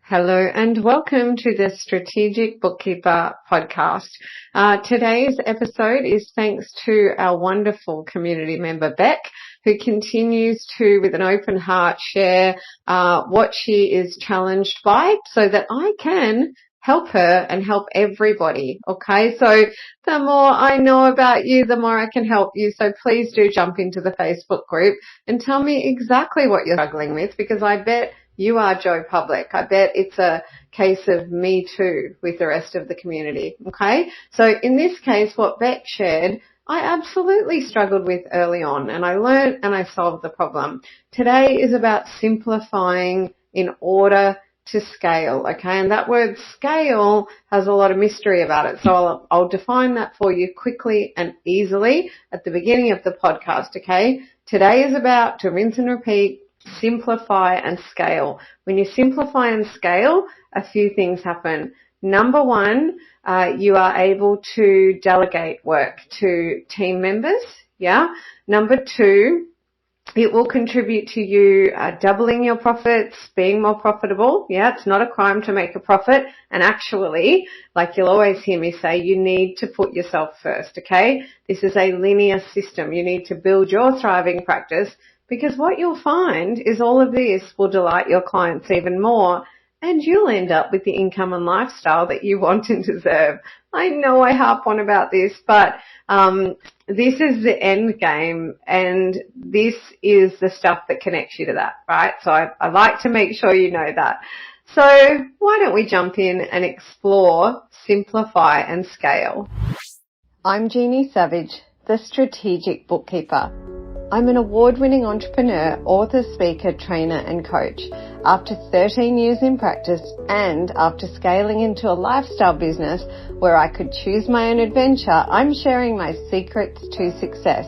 Hello and welcome to the Strategic Bookkeeper podcast. Today's episode is thanks to our wonderful community member, Beck, who continues to, with an open heart, share what she is challenged by so that I can help her and help everybody. Okay, so the more I know about you, the more I can help you. So please do jump into the Facebook group and tell me exactly what you're struggling with, because I bet you are Joe Public. I bet it's a case of me too with the rest of the community. Okay. So in this case, what Beck shared, I absolutely struggled with early on, and I learned and I solved the problem. Today is about simplifying in order to scale. Okay. And that word scale has a lot of mystery about it. So I'll define that for you quickly and easily at the beginning of the podcast. Okay. Today is about, to rinse and repeat, simplify and scale. When you simplify and scale, a few things happen. Number one, you are able to delegate work to team members. Yeah. Number two, it will contribute to you doubling your profits, being more profitable. Yeah, it's not a crime to make a profit. And actually, like you'll always hear me say, you need to put yourself first, okay? This is a linear system. You need to build your thriving practice, because what you'll find is all of this will delight your clients even more, and you'll end up with the income and lifestyle that you want and deserve. I know I harp on about this, but this is the end game, and this is the stuff that connects you to that, right? So I like to make sure you know that. So why don't we jump in and explore, simplify and scale. I'm Jeannie Savage, the Strategic Bookkeeper. I'm an award-winning entrepreneur, author, speaker, trainer and coach. After 13 years in practice and after scaling into a lifestyle business where I could choose my own adventure, I'm sharing my secrets to success,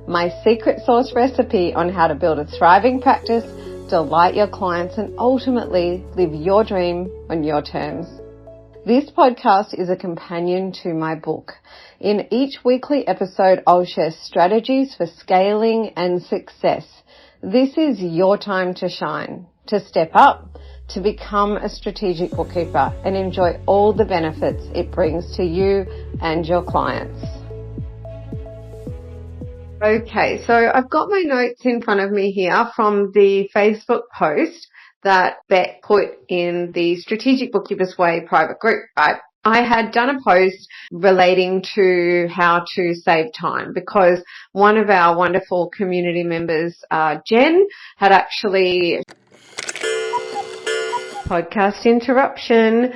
my secret sauce recipe on how to build a thriving practice, delight your clients and ultimately live your dream on your terms. This podcast is a companion to my book. In each weekly episode, I'll share strategies for scaling and success. This is your time to shine, to step up, to become a strategic bookkeeper and enjoy all the benefits it brings to you and your clients. Okay, so I've got my notes in front of me here from the Facebook post that Beck put in the Strategic Bookkeepers Way private group, right? I had done a post relating to how to save time, because one of our wonderful community members, Jen, had actually podcast interruption.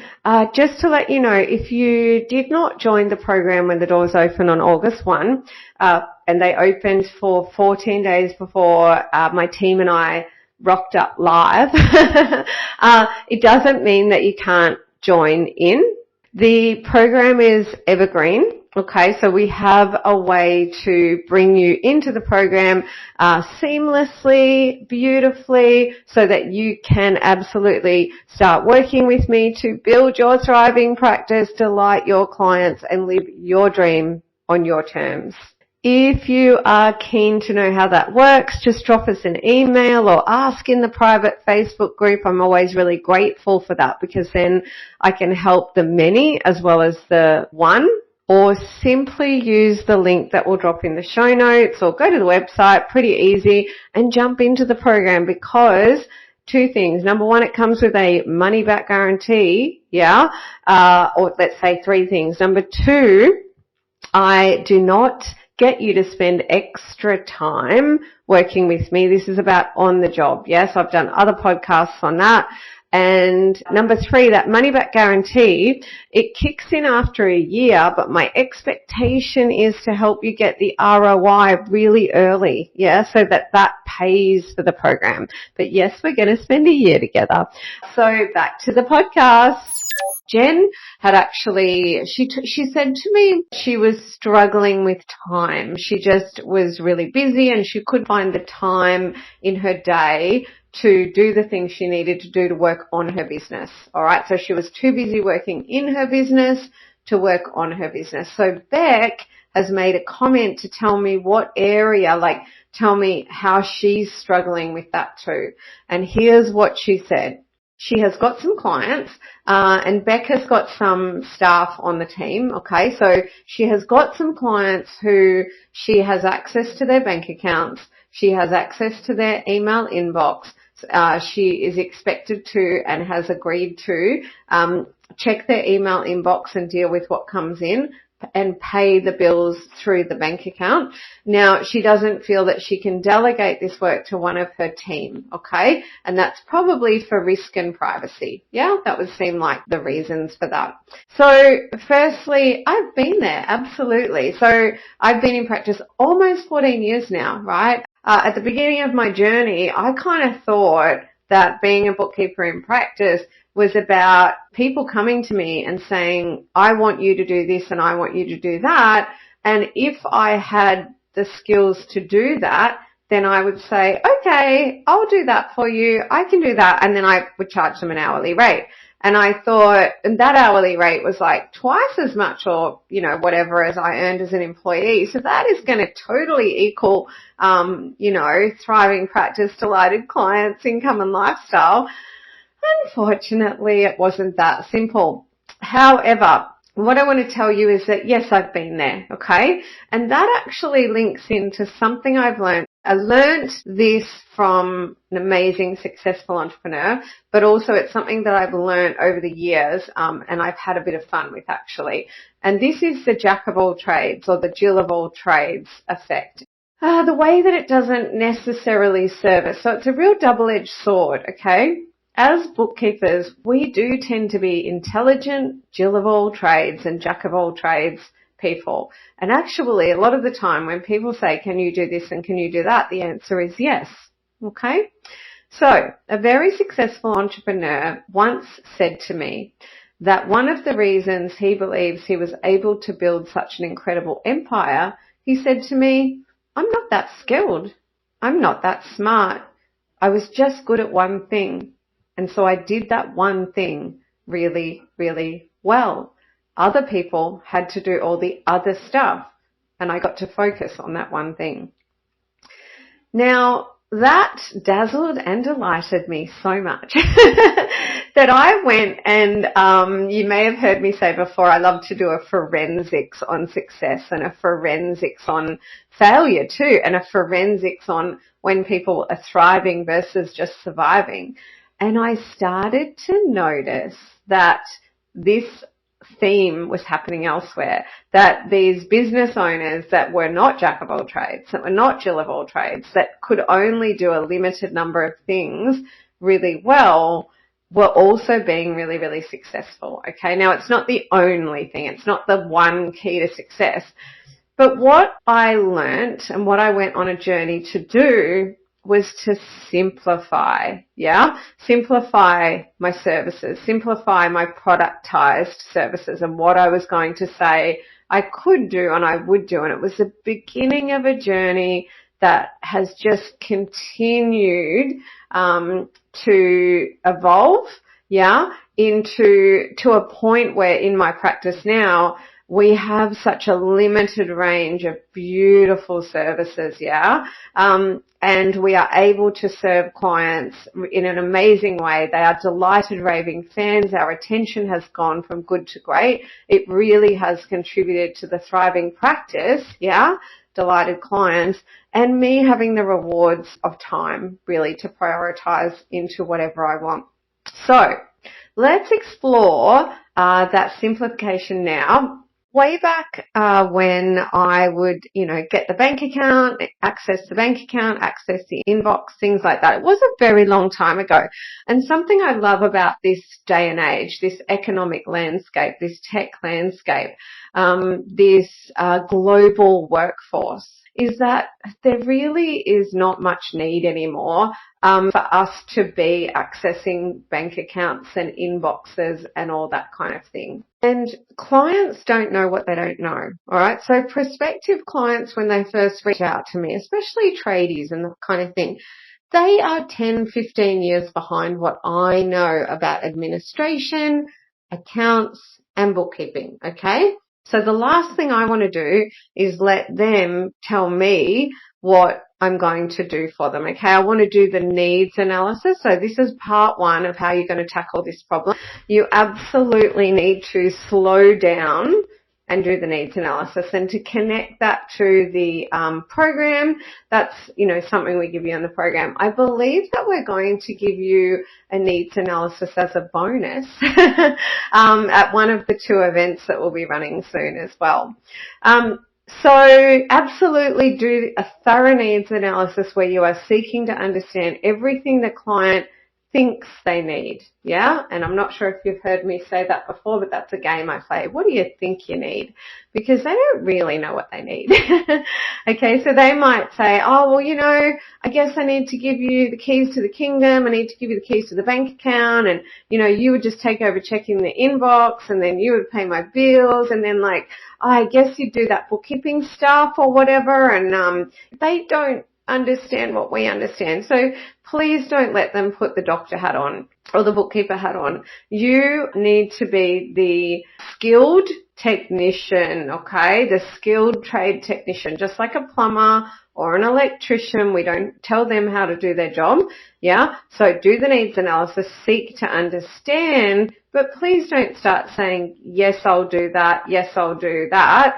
Just to let you know, if you did not join the program when the doors open on August 1, and they opened for 14 days before my team and I rocked up live, it doesn't mean that you can't join in. The program is evergreen. Okay, so we have a way to bring you into the program seamlessly, beautifully, so that you can absolutely start working with me to build your thriving practice, delight your clients, and live your dream on your terms. If you are keen to know how that works, just drop us an email or ask in the private Facebook group. I'm always really grateful for that, because then I can help the many as well as the one. Or simply use the link that will drop in the show notes, or go to the website, pretty easy, and jump into the program, because two things. Number one, it comes with a money back guarantee, or let's say three things. Number two, I do not get you to spend extra time working with me. This is about on the job. Yes, I've done other podcasts on that. And number three, that money back guarantee, it kicks in after a year, but my expectation is to help you get the ROI really early, so that pays for the program. But yes, we're going to spend a year together. So back to the podcast. Jen had actually, she said to me she was struggling with time. She just was really busy and she couldn't find the time in her day to do the things she needed to do to work on her business. All right. So she was too busy working in her business to work on her business. So Beck has made a comment to tell me what area, tell me how she's struggling with that too. And here's what she said. she has got some clients, and Becca's got some staff on the team, okay? So she has got some clients who she has access to their bank accounts. She has access to their email inbox. She is expected to and has agreed to check their email inbox and deal with what comes in and pay the bills through the bank account. Now, she doesn't feel that she can delegate this work to one of her team, okay? And that's probably for risk and privacy. Yeah, that would seem like the reasons for that. So, firstly, I've been there, absolutely. So, I've been in practice almost 14 years now, right? At the beginning of my journey, I kind of thought that being a bookkeeper in practice was about people coming to me and saying, I want you to do this and I want you to do that. And if I had the skills to do that, then I would say, okay, I'll do that for you. I can do that. And then I would charge them an hourly rate. And I thought, and that hourly rate was like twice as much or, whatever as I earned as an employee. So that is going to totally equal, thriving practice, delighted clients, income and lifestyle. Unfortunately, it wasn't that simple. However, what I want to tell you is that, yes, I've been there, okay? And that actually links into something I've learned. I learned this from an amazing, successful entrepreneur, but also it's something that I've learned over the years, and I've had a bit of fun with actually. And this is the jack of all trades or the Jill of all trades effect. The way that it doesn't necessarily serve us. So it's a real double-edged sword, okay? As bookkeepers, we do tend to be intelligent, Jill of all trades and jack of all trades people. And actually, a lot of the time when people say, can you do this and can you do that? The answer is yes. Okay? So, a very successful entrepreneur once said to me that one of the reasons he believes he was able to build such an incredible empire, he said to me, I'm not that skilled. I'm not that smart. I was just good at one thing. And so I did that one thing really, really well. Other people had to do all the other stuff, and I got to focus on that one thing. Now, that dazzled and delighted me so much that I went and you may have heard me say before, I love to do a forensics on success and a forensics on failure too, and a forensics on when people are thriving versus just surviving. And I started to notice that this theme was happening elsewhere, that these business owners that were not jack of all trades, that were not Jill of all trades, that could only do a limited number of things really well, were also being really, really successful. Okay, now it's not the only thing. It's not the one key to success. But what I learnt and what I went on a journey to do was to simplify, simplify my services, simplify my productized services and what I was going to say I could do and I would do. And it was the beginning of a journey that has just continued to evolve, to a point where in my practice now, we have such a limited range of beautiful services, and we are able to serve clients in an amazing way. They are delighted, raving fans. Our attention has gone from good to great. It really has contributed to the thriving practice, delighted clients, and me having the rewards of time really to prioritize into whatever I want. So let's explore that simplification now. Way back when I would, get the bank account, access the bank account, access the inbox, things like that. It was a very long time ago. And something I love about this day and age, this economic landscape, this tech landscape, this global workforce, is that there really is not much need anymore for us to be accessing bank accounts and inboxes and all that kind of thing. And clients don't know what they don't know, all right? So prospective clients, when they first reach out to me, especially tradies and that kind of thing, they are 10, 15 years behind what I know about administration, accounts, and bookkeeping, okay? So the last thing I want to do is let them tell me what I'm going to do for them. Okay, I want to do the needs analysis. So this is part one of how you're going to tackle this problem. You absolutely need to slow down and do the needs analysis, and to connect that to the program. That's, something we give you on the program. I believe that we're going to give you a needs analysis as a bonus at one of the 2 events that we'll be running soon as well. So absolutely do a thorough needs analysis where you are seeking to understand everything the client thinks they need. Yeah. And I'm not sure if you've heard me say that before, but that's a game I play. What do you think you need? Because they don't really know what they need. Okay. So they might say, oh, well, I guess I need to give you the keys to the kingdom. I need to give you the keys to the bank account. And, you would just take over checking the inbox, and then you would pay my bills. And then I guess you do that bookkeeping stuff or whatever. And, they don't understand what we understand. So please don't let them put the doctor hat on or the bookkeeper hat on. You need to be the skilled technician, okay? The skilled trade technician, just like a plumber or an electrician. We don't tell them how to do their job. Yeah. So do the needs analysis, seek to understand, but please don't start saying, yes, I'll do that. Yes, I'll do that.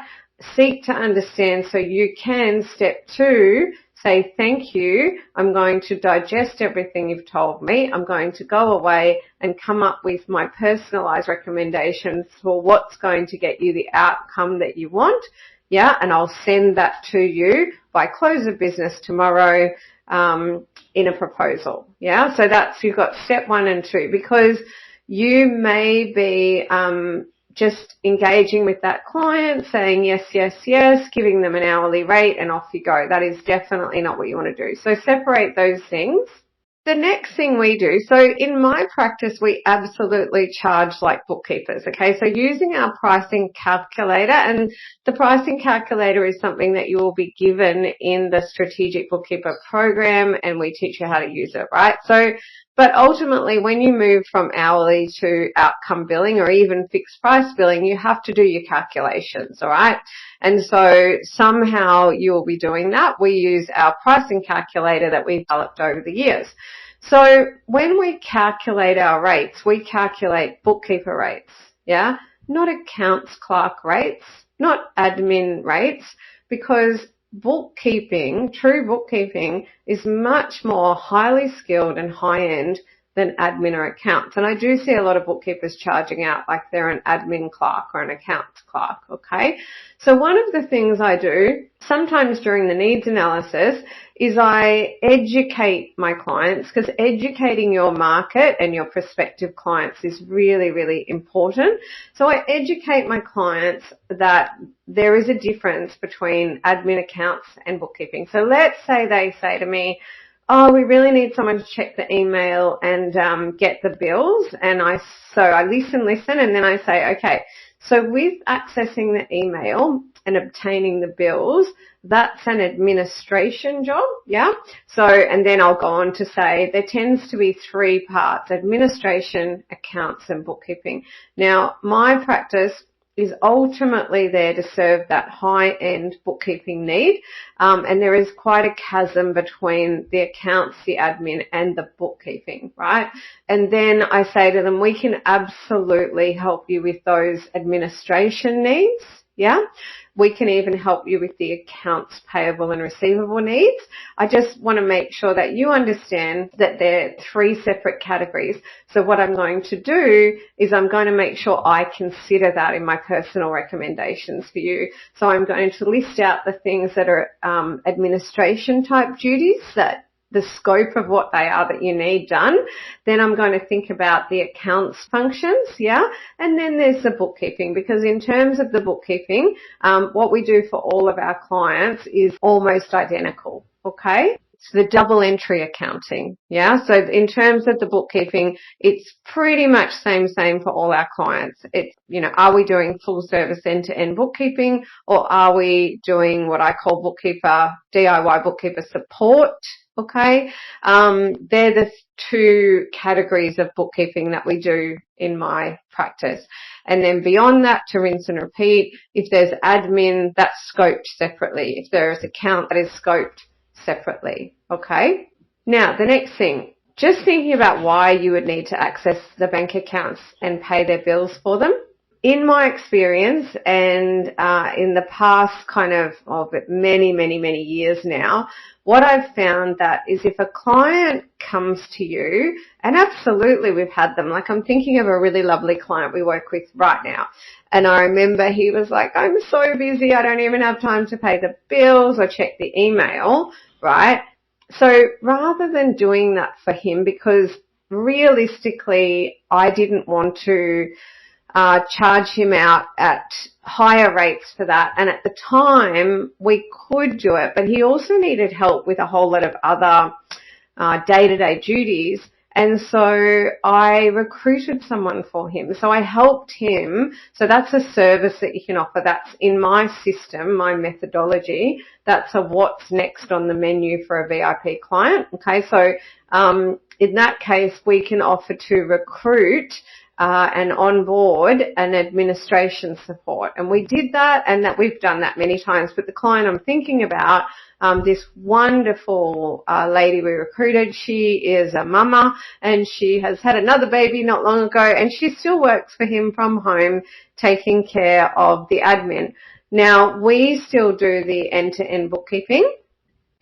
Seek to understand so you can, step 2, say, thank you. I'm going to digest everything you've told me. I'm going to go away and come up with my personalized recommendations for what's going to get you the outcome that you want. Yeah. And I'll send that to you by close of business tomorrow, in a proposal. Yeah. So you've got step 1 and 2, because you may be, just engaging with that client, saying yes, yes, yes, giving them an hourly rate, and off you go. That is definitely not what you want to do. So separate those things. The next thing we do, so in my practice, we absolutely charge like bookkeepers, okay? So using our pricing calculator, and the pricing calculator is something that you will be given in the Strategic Bookkeeper program, and we teach you how to use it, right? But ultimately, when you move from hourly to outcome billing or even fixed price billing, you have to do your calculations, all right? And so somehow you will be doing that. We use our pricing calculator that we've developed over the years. So when we calculate our rates, we calculate bookkeeper rates, yeah? Not accounts clerk rates, not admin rates, because true bookkeeping is much more highly skilled and high-end than admin or accounts. And I do see a lot of bookkeepers charging out like they're an admin clerk or an accounts clerk, okay? So one of the things I do sometimes during the needs analysis is I educate my clients, because educating your market and your prospective clients is really, really important. So I educate my clients that there is a difference between admin, accounts and bookkeeping. So let's say they say to me, oh, we really need someone to check the email and get the bills. And so I listen, and then I say, okay, so with accessing the email and obtaining the bills, that's an administration job, yeah? So, and then I'll go on to say there tends to be 3 parts: administration, accounts, and bookkeeping. Now, my practice is ultimately there to serve that high-end bookkeeping need, and there is quite a chasm between the accounts, the admin, and the bookkeeping, right? And then I say to them, we can absolutely help you with those administration needs, yeah? We can even help you with the accounts payable and receivable needs. I just want to make sure that you understand that they're 3 separate categories. So what I'm going to do is I'm going to make sure I consider that in my personal recommendations for you. So I'm going to list out the things that are administration type duties, that the scope of what they are that you need done. Then I'm going to think about the accounts functions, yeah? And then there's the bookkeeping, because in terms of the bookkeeping, what we do for all of our clients is almost identical, okay? It's the double entry accounting, yeah? So in terms of the bookkeeping, it's pretty much same for all our clients. It's, are we doing full service end-to-end bookkeeping, or are we doing what I call DIY bookkeeper support? Okay, they're the 2 categories of bookkeeping that we do in my practice. And then beyond that, to rinse and repeat, if there's admin, that's scoped separately. If there is account, that is scoped separately. Okay. Now, the next thing, just thinking about why you would need to access the bank accounts and pay their bills for them. In my experience and in the past kind of many years now, what I've found that is if a client comes to you, and absolutely we've had them, like I'm thinking of a really lovely client we work with right now. And I remember he was like, I'm so busy, I don't even have time to pay the bills or check the email, right? So rather than doing that for him, because realistically I didn't want to charge him out at higher rates for that. And at the time, we could do it, but he also needed help with a whole lot of other day-to-day duties. And so I recruited someone for him. So I helped him. So that's a service that you can offer. That's in my system, my methodology. That's a what's next on the menu for a VIP client. Okay, so in that case, we can offer to recruit and onboard an administration support. And we did that, and that we've done that many times. But the client I'm thinking about, this wonderful lady we recruited, she is a mama and she has had another baby not long ago, and she still works for him from home taking care of the admin. Now, we still do the end-to-end bookkeeping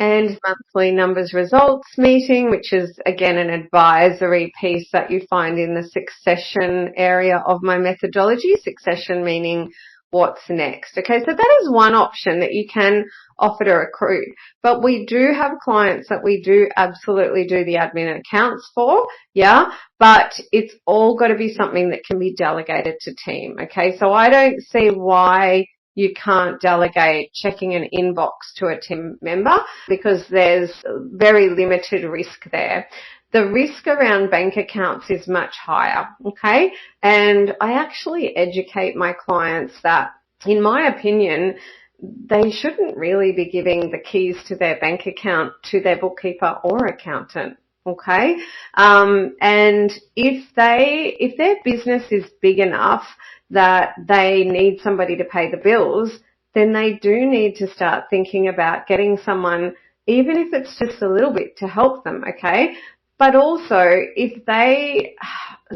and monthly numbers results meeting, which is again an advisory piece that you find in the succession area of my methodology. Succession meaning what's next. Okay, so that is one option that you can offer to recruit. But we do have clients that we do absolutely do the admin and accounts for, yeah, but it's all got to be something that can be delegated to team. Okay, so I don't see why you can't delegate checking an inbox to a team member, because there's very limited risk there. The risk around bank accounts is much higher, okay? And I actually educate my clients that, in my opinion, they shouldn't really be giving the keys to their bank account to their bookkeeper or accountant. Okay. And if their business is big enough that they need somebody to pay the bills, then they do need to start thinking about getting someone, even if it's just a little bit, to help them. Okay. But also,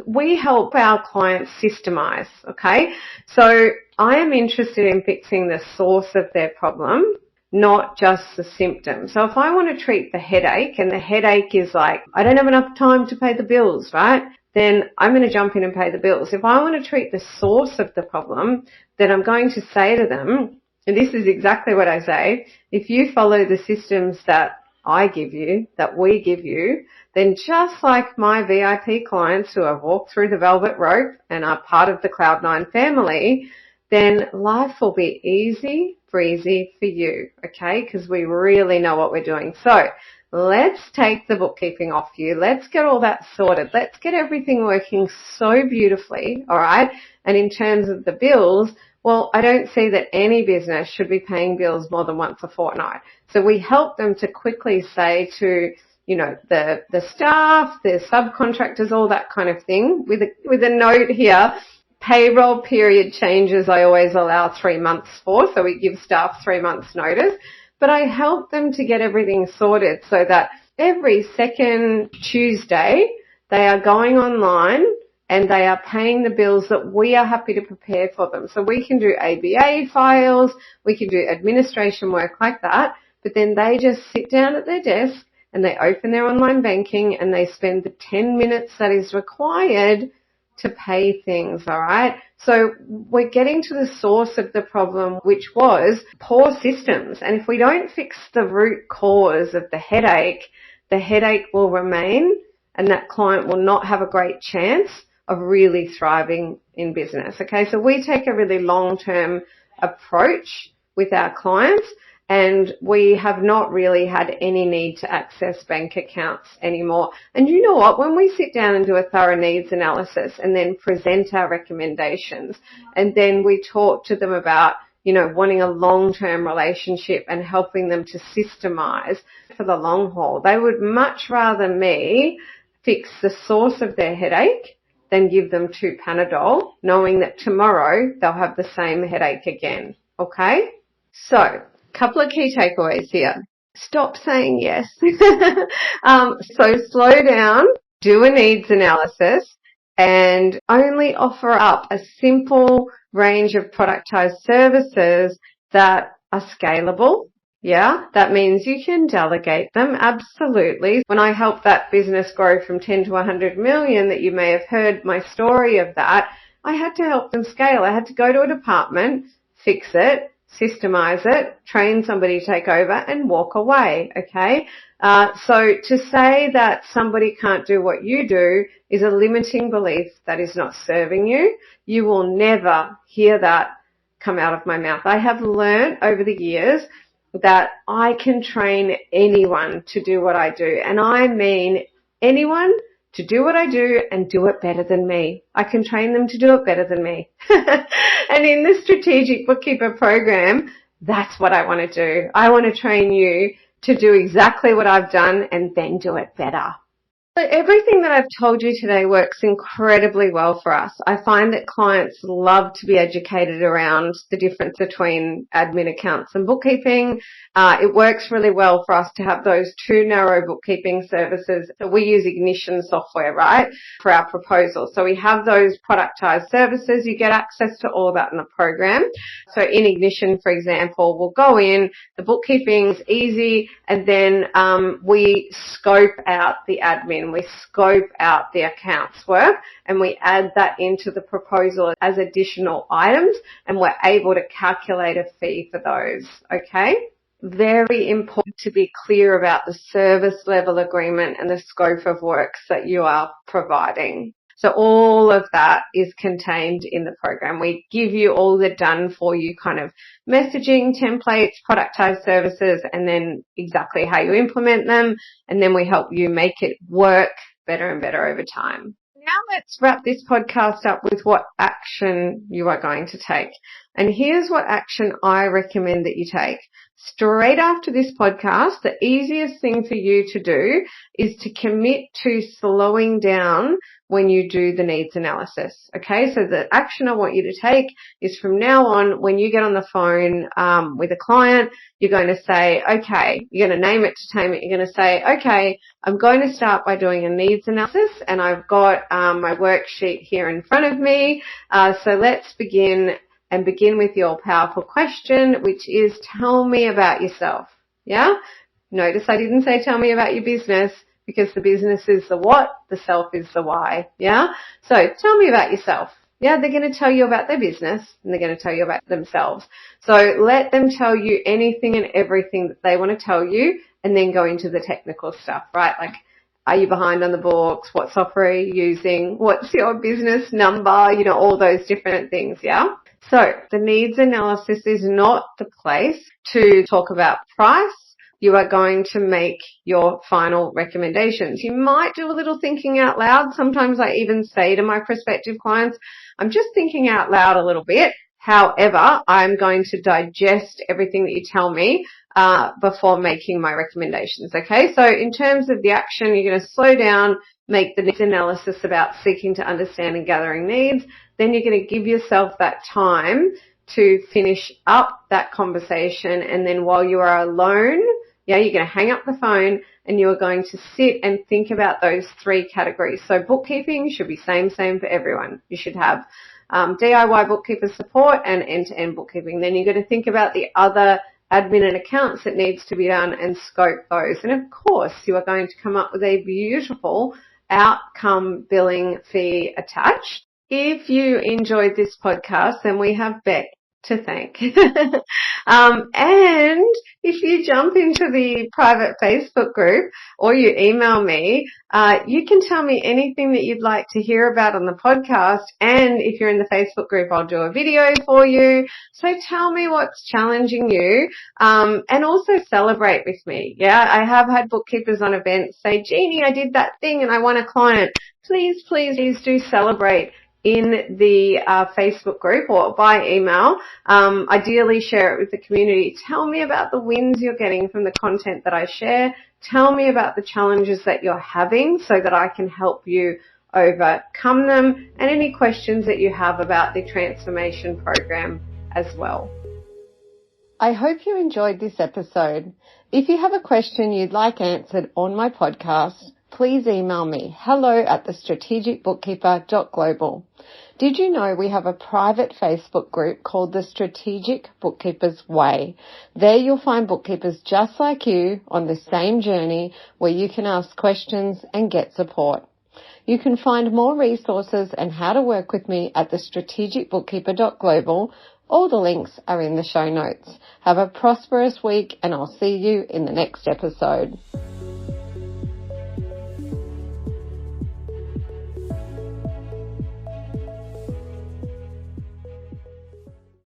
we help our clients systemize. Okay. So I am interested in fixing the source of their problem, not just the symptom. So if I want to treat the headache, and the headache is like, I don't have enough time to pay the bills, right? Then I'm going to jump in and pay the bills. If I want to treat the source of the problem, then I'm going to say to them, and this is exactly what I say, if you follow the systems that I give you, that we give you, then just like my VIP clients who have walked through the velvet rope and are part of the Cloud9 family, then life will be easy, breezy for you, okay? Because we really know what we're doing. So let's take the bookkeeping off you. Let's get all that sorted. Let's get everything working so beautifully, all right? And in terms of the bills, well, I don't see that any business should be paying bills more than once a fortnight. So we help them to quickly say to, you know, the staff, the subcontractors, all that kind of thing, with a note here. Payroll period changes I always allow 3 months for, so we give staff 3 months notice. But I help them to get everything sorted so that every second Tuesday they are going online and they are paying the bills that we are happy to prepare for them. So we can do ABA files, we can do administration work like that, but then they just sit down at their desk and they open their online banking and they spend the 10 minutes that is required to pay things, all right? So we're getting to the source of the problem, which was poor systems. And if we don't fix the root cause of the headache will remain, and that client will not have a great chance of really thriving in business, okay? So we take a really long-term approach with our clients, and we have not really had any need to access bank accounts anymore. And you know what? When we sit down and do a thorough needs analysis and then present our recommendations, and then we talk to them about, you know, wanting a long-term relationship and helping them to systemize for the long haul, they would much rather me fix the source of their headache than give them 2 Panadol, knowing that tomorrow they'll have the same headache again, okay? So, couple of key takeaways here. stop saying yes. So slow down, do a needs analysis, and only offer up a simple range of productized services that are scalable. Yeah, that means you can delegate them. Absolutely. When I helped that business grow from 10 to 100 million, that you may have heard my story of that, I had to help them scale. I had to go to a department, fix it, systemize it, train somebody to take over, and walk away. Okay. So to say that somebody can't do what you do is a limiting belief that is not serving you. You will never hear that come out of my mouth. I have learned over the years that I can train anyone to do what I do. And I mean anyone to do what I do and do it better than me. I can train them to do it better than me. And in the Strategic Bookkeeper program, that's what I want to do. I want to train you to do exactly what I've done and then do it better. So everything that I've told you today works incredibly well for us. I find that clients love to be educated around the difference between admin accounts and bookkeeping. It works really well for us to have those two narrow bookkeeping services. So we use Ignition software, right, for our proposal. So we have those productized services. You get access to all of that in the program. So in Ignition, for example, we'll go in, the bookkeeping's easy, and then we scope out the admin. We scope out the accounts work and we add that into the proposal as additional items, and we're able to calculate a fee for those. Okay. Very important to be clear about the service level agreement and the scope of works that you are providing. So all of that is contained in the program. We give you all the done for you kind of messaging templates, productized services, and then exactly how you implement them. And then we help you make it work better and better over time. Now let's wrap this podcast up with what action you are going to take. And here's what action I recommend that you take. Straight after this podcast, the easiest thing for you to do is to commit to slowing down when you do the needs analysis. Okay, so the action I want you to take is from now on, when you get on the phone with a client, you're going to say, okay, you're going to name it to tame it. You're going to say, okay, I'm going to start by doing a needs analysis, and I've got my worksheet here in front of me. So let's begin with your powerful question, which is, tell me about yourself. Yeah? Notice I didn't say tell me about your business, because the business is the what, the self is the why. Yeah? So tell me about yourself. Yeah, they're going to tell you about their business and they're going to tell you about themselves. So let them tell you anything and everything that they want to tell you, and then go into the technical stuff, right? Like, are you behind on the books? What software are you using? What's your business number? You know, all those different things. Yeah? So the needs analysis is not the place to talk about price. You are going to make your final recommendations. You might do a little thinking out loud. Sometimes I even say to my prospective clients, I'm just thinking out loud a little bit. However, I'm going to digest everything that you tell me before making my recommendations. Okay, so in terms of the action, you're going to slow down, make the needs analysis about seeking to understand and gathering needs. Then you're going to give yourself that time to finish up that conversation. And then while you are alone, you're going to hang up the phone and you're going to sit and think about those three categories. So bookkeeping should be same for everyone. You should have DIY bookkeeper support and end-to-end bookkeeping. Then you're going to think about the other admin and accounts that needs to be done and scope those. And of course, you are going to come up with a beautiful outcome billing fee attached. If you enjoyed this podcast, then we have Beck to thank. And if you jump into the private Facebook group or you email me, you can tell me anything that you'd like to hear about on the podcast. And if you're in the Facebook group, I'll do a video for you. So tell me what's challenging you, and also celebrate with me. Yeah, I have had bookkeepers on events say, Jeannie, I did that thing and I won a client. Please do celebrate in the Facebook group or by email. Ideally share it with the community. Tell me about the wins you're getting from the content that I share. Tell me about the challenges that you're having so that I can help you overcome them, and any questions that you have about the transformation program as well. I hope you enjoyed this episode. If you have a question you'd like answered on my podcast, please email me, hello@thestrategicbookkeeper.global. Did you know we have a private Facebook group called The Strategic Bookkeeper's Way? There you'll find bookkeepers just like you on the same journey where you can ask questions and get support. You can find more resources and how to work with me at thestrategicbookkeeper.global. All the links are in the show notes. Have a prosperous week and I'll see you in the next episode.